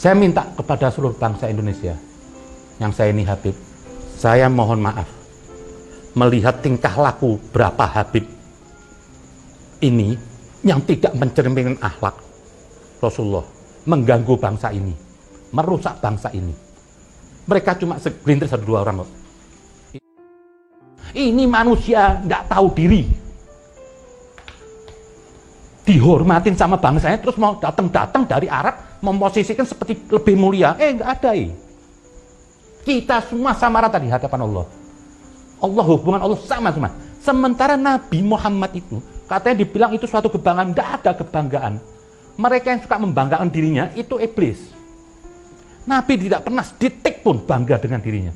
Saya minta kepada seluruh bangsa Indonesia, yang saya ini Habib, saya mohon maaf, melihat tingkah laku berapa Habib ini yang tidak mencerminkan akhlak Rasulullah, mengganggu bangsa ini, merusak bangsa ini. Mereka cuma segelintir 1-2 orang kok. Ini manusia nggak tahu diri, dihormatin sama bangsanya, terus mau datang dari Arab memposisikan seperti lebih mulia. Nggak ada. Kita semua sama rata di hadapan Allah. Allah, hubungan Allah sama semua. Sementara Nabi Muhammad itu katanya dibilang itu suatu kebanggaan. Nggak ada kebanggaan. Mereka yang suka membanggakan dirinya itu iblis. Nabi tidak pernah sedetik pun bangga dengan dirinya.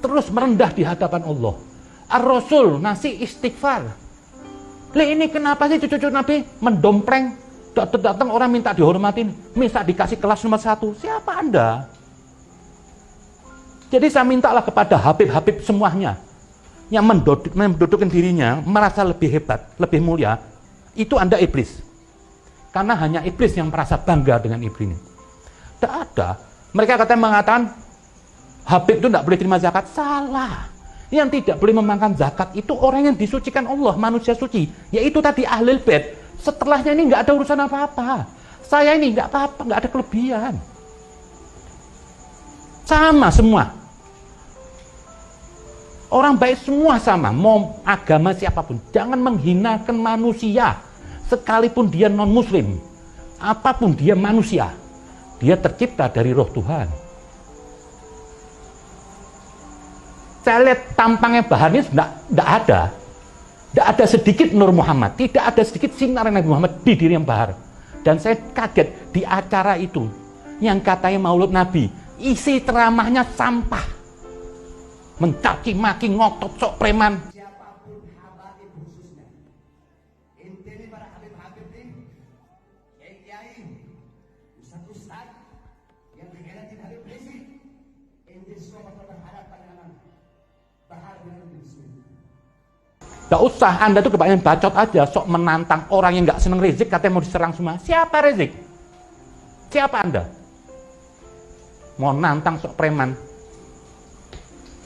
Terus merendah di hadapan Allah. Ar-Rasul ngasih istighfar. Ini kenapa sih cucu-cucu Nabi mendompleng? Datang orang minta dihormatin, minta dikasih kelas nomor 1. Siapa Anda? Jadi saya mintalah kepada Habib-Habib semuanya yang mendudukkan dirinya, merasa lebih hebat, lebih mulia, itu Anda iblis. Karena hanya iblis yang merasa bangga dengan iblis ini. Tidak ada. Mereka katanya mengatakan Habib itu tidak boleh terima zakat. Salah. Yang tidak boleh memakan zakat itu orang yang disucikan Allah, manusia suci. Yaitu tadi Ahlul Bait. Setelahnya ini nggak ada urusan apa-apa. Saya ini nggak apa-apa, nggak ada kelebihan. Sama semua. Orang baik semua sama. Mau agama siapapun. Jangan menghinakan manusia. Sekalipun dia non-muslim. Apapun dia manusia. Dia tercipta dari roh Tuhan. Saya lihat tampangnya Bahar ini tidak ada. Tidak ada sedikit Nur Muhammad. Tidak ada sedikit sinar Nabi Muhammad di diri yang Bahar. Dan saya kaget di acara itu. Yang katanya Maulud Nabi. Isi ceramahnya sampah. Mencaci maki, ngotot, sok preman. Siapapun Habib khususnya. Intinya para Habib-Habib ini. Kiai, Ustaz-Ustaz. Yang dikirain Habib Rizik. Inti semua berharap pandangan Bahar dengan Rizik. Gak usah, Anda tuh kebanyakan bacot aja, sok menantang orang yang gak seneng Rizik, katanya mau diserang semua. Siapa Rizik? Siapa Anda? Mau nantang sok preman.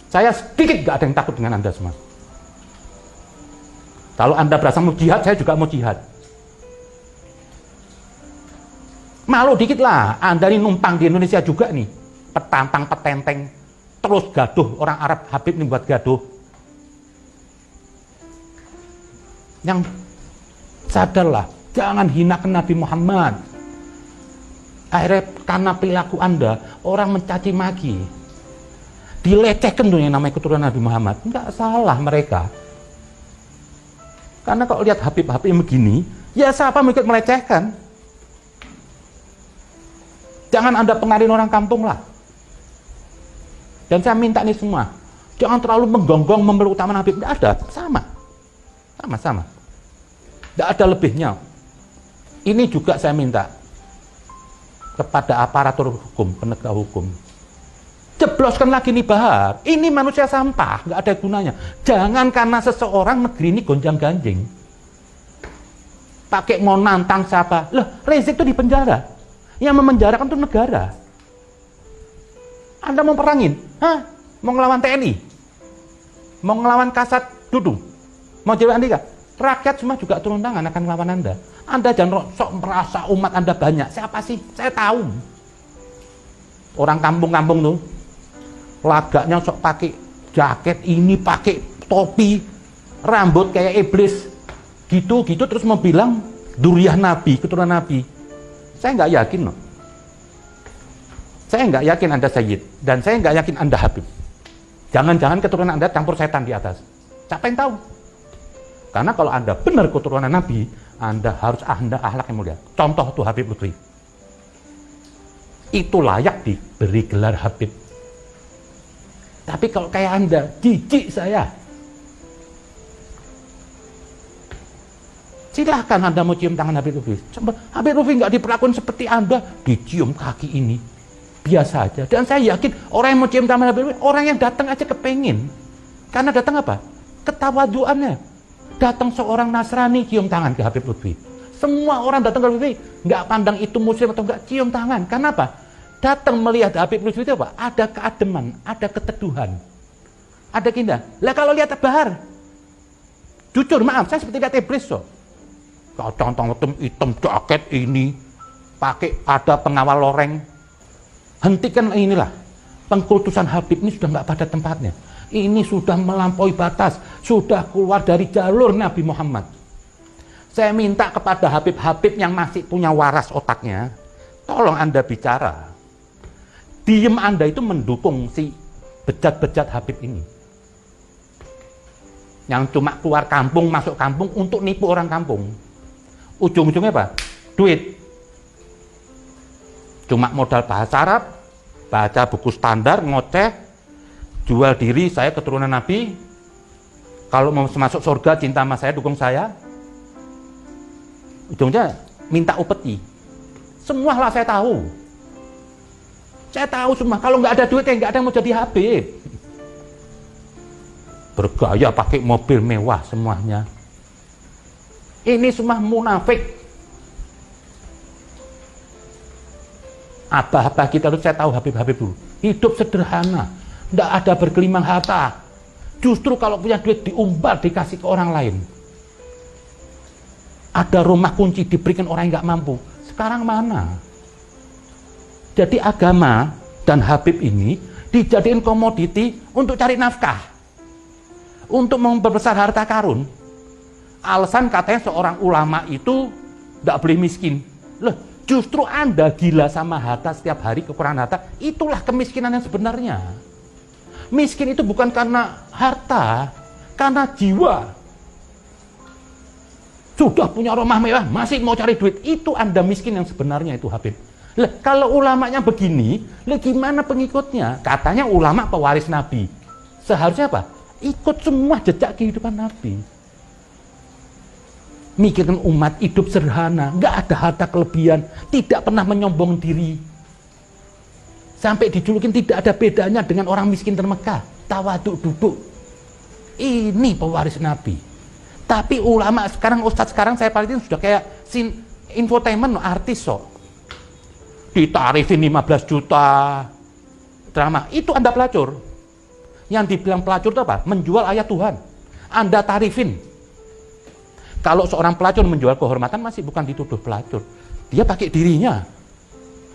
Saya sedikit gak ada yang takut dengan Anda semua. Kalau Anda berasa mau jihad, saya juga mau jihad. Malu dikit lah, Anda ini numpang di Indonesia juga nih. Petantang, petenteng, terus gaduh, orang Arab Habib ini buat gaduh. Yang sadarlah, jangan hinakan Nabi Muhammad. Akhirnya karena perilaku Anda, orang mencaci maki. Dilecehkan tuh yang namanya keturunan Nabi Muhammad. Enggak salah mereka. Karena kalau lihat Habib-Habib yang begini, ya siapa mau ikut melecehkan? Jangan Anda pengaruhin orang kampung lah. Dan saya minta nih semua, jangan terlalu menggonggong memperutamakan Habib. Tidak ada, sama. Tidak ada lebihnya. Ini juga saya minta kepada aparatur hukum, penegak hukum. Jebloskan lagi nih Bahar. Ini manusia sampah, nggak ada gunanya. Jangan karena seseorang negeri ini gonjang-ganjing. Pakai mau nantang siapa? Loh, Rizik itu di penjara. Yang memenjarakan itu negara. Anda mau perangin? Hah? Mau ngelawan TNI? Mau ngelawan Kasat Dudung? Mau Dewan Andika? Rakyat semua juga turun tangan akan melawan Anda. Anda jangan sok merasa umat Anda banyak. Siapa sih? Saya tahu. Orang kampung-kampung tuh lagaknya sok pakai jaket ini, pakai topi, rambut kayak iblis, gitu terus mau bilang duriyah Nabi, keturunan Nabi. Saya nggak yakin loh. Saya nggak yakin Anda Sayyid, dan saya nggak yakin Anda Habib. Jangan-jangan keturunan Anda campur setan di atas. Siapa yang tahu? Karena kalau Anda benar keturunan Nabi, Anda harus akhlak yang mulia. Contoh tuh Habib Lutfi. Itu layak diberi gelar Habib. Tapi kalau kayak Anda, jijik saya. Silahkan Anda mau cium tangan Habib Lutfi. Habib Lutfi nggak diperlakukan seperti Anda, dicium kaki ini. Biasa aja. Dan saya yakin orang yang mau cium tangan Habib Lutfi, orang yang datang aja kepengin. Karena datang apa? Ketawaduannya. Datang seorang Nasrani cium tangan ke Habib Lutfi. Semua orang datang ke Habib Rizik, nggak pandang itu muslim atau nggak, cium tangan. Kenapa? Datang melihat Habib Rizik itu apa? Ada keademan, ada keteduhan, ada keindahan. Lah kalau lihat Bahar, jujur maaf, saya seperti lihat iblis so. Kacang hitam jaket ini, pakai ada pengawal loreng. Hentikan inilah, pengkultusan Habib ini sudah nggak pada tempatnya. Ini sudah melampaui batas, sudah keluar dari jalur Nabi Muhammad. Saya minta kepada Habib-Habib yang masih punya waras otaknya, tolong Anda bicara. Diem Anda itu mendukung si bejat-bejat Habib ini. Yang cuma keluar kampung, masuk kampung untuk nipu orang kampung. Ujung-ujungnya apa? Duit. Cuma modal bahasa Arab, baca buku standar, ngoceh, jual diri, saya keturunan Nabi. Kalau mau masuk surga, cinta sama saya, dukung saya. Ujungnya minta upeti. Semua lah saya tahu. Saya tahu semua. Kalau nggak ada duit, ya nggak ada yang mau jadi Habib. Bergaya pakai mobil mewah semuanya. Ini semua munafik. Abah-abah kita itu saya tahu Habib-Habib dulu. Hidup sederhana. Nggak ada bergelimang harta. Justru kalau punya duit diumbar, dikasih ke orang lain. Ada rumah kunci diberikan orang yang nggak mampu. Sekarang mana? Jadi agama dan Habib ini dijadikan komoditi untuk cari nafkah. Untuk memperbesar harta karun. Alasan katanya seorang ulama itu nggak boleh miskin. Loh, justru Anda gila sama harta setiap hari, kekurangan harta. Itulah kemiskinan yang sebenarnya. Miskin itu bukan karena harta, karena jiwa. Sudah punya rumah mewah, masih mau cari duit. Itu Anda miskin yang sebenarnya itu Habib. Lah, kalau ulamanya begini, lah gimana pengikutnya? Katanya ulama pewaris Nabi. Seharusnya apa? Ikut semua jejak kehidupan Nabi. Mikirkan umat hidup sederhana, nggak ada harta kelebihan, tidak pernah menyombong diri. Sampai dijulukin tidak ada bedanya dengan orang miskin termekah, tawaduk duduk. Ini pewaris Nabi. Tapi ulama sekarang, ustadz sekarang saya paling sudah kayak infotainment artis so. Ditarifin 15 juta drama, itu Anda pelacur. Yang dibilang pelacur itu apa? Menjual ayat Tuhan. Anda tarifin. Kalau seorang pelacur menjual kehormatan masih bukan dituduh pelacur. Dia pakai dirinya.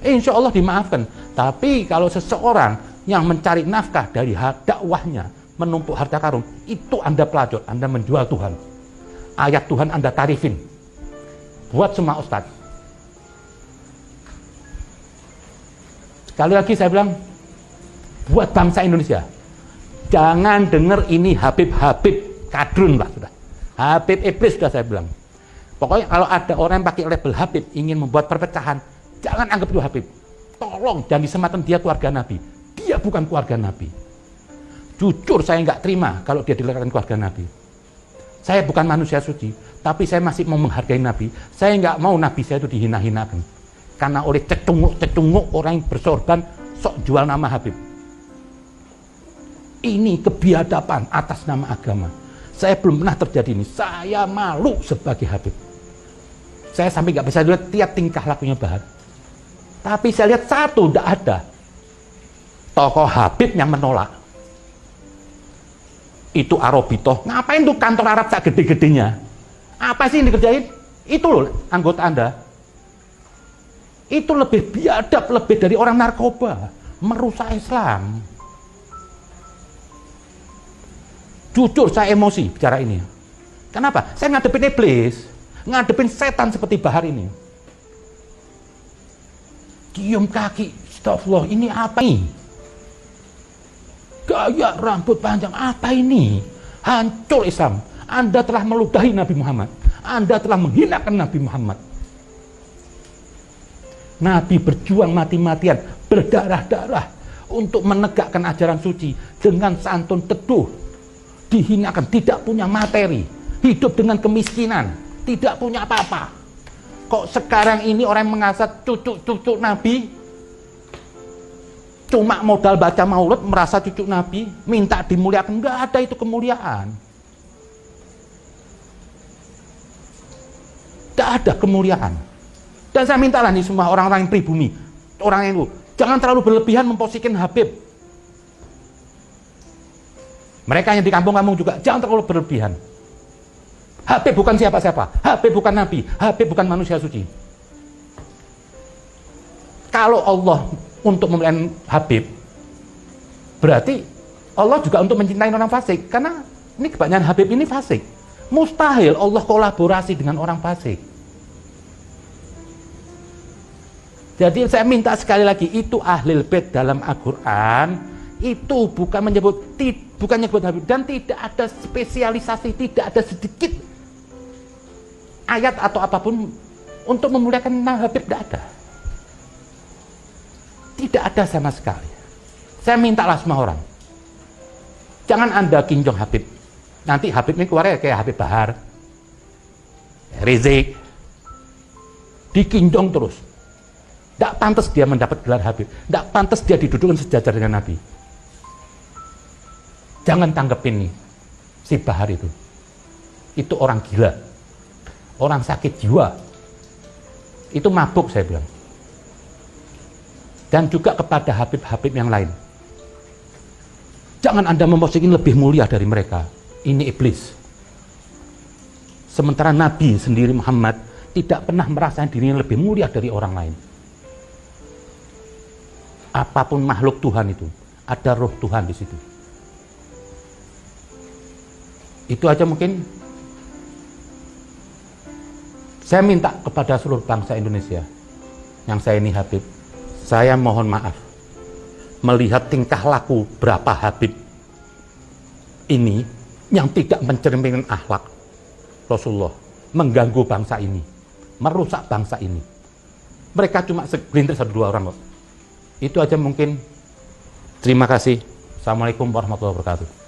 Insya Allah dimaafkan. Tapi kalau seseorang yang mencari nafkah dari dakwahnya, menumpuk harta karun, itu Anda pelacur, Anda menjual Tuhan. Ayat Tuhan Anda tarifin. Buat semua ustadz. Sekali lagi saya bilang, buat bangsa Indonesia, jangan dengar ini Habib-Habib kadrun lah sudah. Habib iblis sudah saya bilang. Pokoknya kalau ada orang yang pakai label Habib ingin membuat perpecahan, jangan anggap itu Habib. Tolong jangan disematkan dia keluarga Nabi. Dia bukan keluarga Nabi. Jujur saya nggak terima kalau dia dikatakan keluarga Nabi. Saya bukan manusia suci, tapi saya masih mau menghargai Nabi. Saya nggak mau Nabi saya itu dihina-hinakan. Karena oleh cecunguk-cecunguk orang yang bersorban sok jual nama Habib. Ini kebiadaban atas nama agama. Saya belum pernah terjadi ini. Saya malu sebagai Habib. Saya sampai nggak bisa lihat tiap tingkah lakunya Bahar. Tapi saya lihat satu, tidak ada tokoh Habib yang menolak. Itu Arobitoh. Ngapain tuh kantor Arab tak gede-gedenya? Apa sih yang dikerjain? Itu loh anggota Anda. Itu lebih biadab, lebih dari orang narkoba. Merusak Islam. Jujur saya emosi bicara ini. Kenapa? Saya ngadepin iblis, ngadepin setan seperti Bahar ini. Cium kaki, astagfirullah, ini apa ini? Gaya rambut panjang, apa ini? Hancur Islam. Anda telah meludahi Nabi Muhammad. Anda telah menghinakan Nabi Muhammad. Nabi berjuang mati-matian, berdarah-darah untuk menegakkan ajaran suci dengan santun teduh. Dihinakan, tidak punya materi, hidup dengan kemiskinan, tidak punya apa-apa. Kok sekarang ini orang yang mengasat cucu-cucu Nabi, cuma modal baca maulid, merasa cucu Nabi, minta dimuliakan, nggak ada itu kemuliaan. Tidak ada kemuliaan. Dan saya mintalah nih semua orang-orang yang pribumi, orang yang itu, jangan terlalu berlebihan memposikan Habib. Mereka yang di kampung-kampung juga jangan terlalu berlebihan. Habib bukan siapa-siapa, Habib bukan nabi, Habib bukan manusia suci. Kalau Allah untuk memuliakan Habib, berarti Allah juga untuk mencintai orang fasik, karena ini kebanyakan Habib ini fasik. Mustahil Allah kolaborasi dengan orang fasik. Jadi saya minta sekali lagi, itu Ahlul Bait dalam Al-Quran itu bukan menyebut Habib, dan tidak ada spesialisasi, tidak ada sedikit ayat atau apapun untuk memuliakan Habib, tidak ada sama sekali. Saya mintalah semua orang, jangan Anda kinjong Habib. Nanti Habib ini keluar kayak Habib Bahar, Rizik, dikinjong terus. Tidak pantas dia mendapat gelar Habib, tidak pantas dia didudukan sejajar dengan Nabi. Jangan tanggepin nih si Bahar itu orang gila, orang sakit jiwa, itu mabuk saya bilang. Dan juga kepada Habib-Habib yang lain, jangan Anda memposisikan lebih mulia dari mereka. Ini iblis. Sementara Nabi sendiri Muhammad tidak pernah merasa dirinya lebih mulia dari orang lain. Apapun makhluk Tuhan itu, ada roh Tuhan di situ. Itu aja mungkin. Saya minta kepada seluruh bangsa Indonesia, yang saya ini Habib, saya mohon maaf, melihat tingkah laku berapa Habib ini yang tidak mencerminkan akhlak Rasulullah, mengganggu bangsa ini, merusak bangsa ini. Mereka cuma segelintir 1-2 orang kok. Itu aja mungkin. Terima kasih. Assalamualaikum warahmatullahi wabarakatuh.